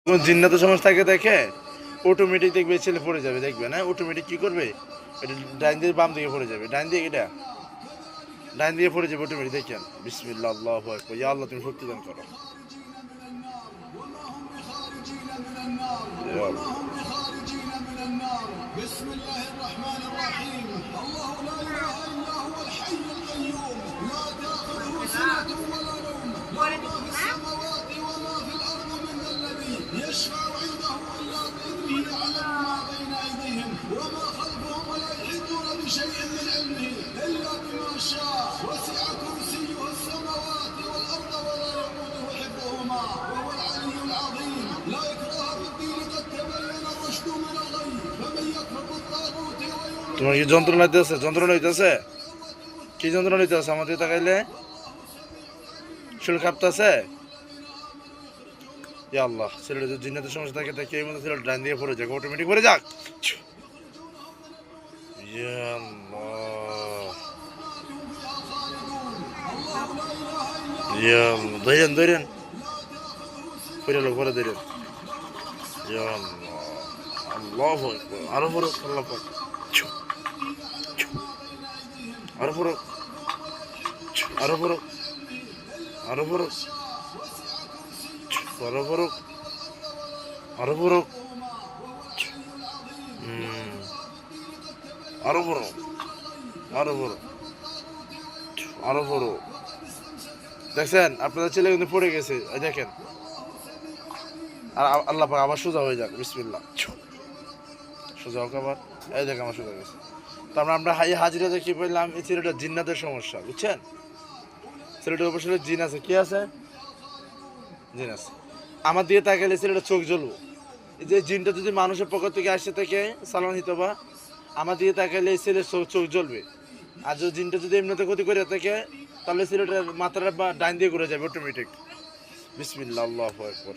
কোন জিন্নাত সমস্যা থাকে দেখে অটোমেটিক দেখবে ছেলে পড়ে যাবে, দেখবে না অটোমেটিক কি করবে, এটা ডাইন দিয়ে বাম দিকে পড়ে যাবে, ডাইন দিকে এটা ডাইন দিকে পড়ে যাবে অটোমেটিক। দেখেন বিসমিল্লাহ আল্লাহু আকবার, ইয়া আল্লাহ তুমি শক্তি দান করো। يشفع عنده إلا بإذنه يعلم ما بين أيديهم وما خلفهم ولا يحيطون بشيء من علمه إلا بما شاء وسع كرسيه السماوات والأرض ولا يؤوده حفظهما وهو العلي العظيم لا إكراه في الدين قد تبين الرشد من الغي فمن يكفر بالطاغوت ويؤمن তোমার কি যন্ত্রণা হইতেছে? যন্ত্রণা হইতেছে? কি যন্ত্রণা হইতেছে? আমাদের তাকাইলে শরীর কাঁপতেছে? ইয়া আল্লাহ, ছেলেটা যদি জিন্নাতের সমস্যা থাকে তাকে এই মতো ছেলেটা ডান দিয়ে পড়ে যাক, অটোমেটিক পড়ে যাক। ইয়া আল্লাহ, ইয়া আল্লাহ, ধরেন ধরেন পড়ে লোক পরে ধরেন। ইয়া আল্লাহ, আল্লাহু আকবার, আরো পড়ো, আল্লাহ পাক, আরো পড়ো, আরো পড়ো, আরো পড়ো, আরো পড়ো, আরো পড়ো, আরো পড়ো, আরো পড়ো, আরো পড়ো। দেখছেন আপনাদের ছেলে কিন্তু পড়ে গেছে, দেখেন। আর আল্লাহ পাক আবার সোজা হয়ে যাক, বিসমিল্লাহ, সোজা হোক আবার। এই দেখ আমার সোজা গেছে। তারপর আমরা হাজিরাতে কি বললাম, এই ছেলেটা জিন্নাতের সমস্যা, বুঝছেন? ছেলেটার অবশ্যই জিন আছে। কি আছে? জিন আছে। আমার দিকে তাকালে ছেলেটা চোখ জ্বলবো। এই যে জিনটা যদি মানুষের পক্ষ থেকে আসে থেকে সালান হিত বা আমার দিকে তাকালে এই ছেলের চোখ জ্বলবে। আর যদি জিনটা যদি এমনিতে ক্ষতি করে থাকে তাহলে ছেলেটার মাথাটা বা ডাইন দিয়ে ঘুরে যাবে অটোমেটিক। বিসমিল্লাহ আল্লাহু আকবার।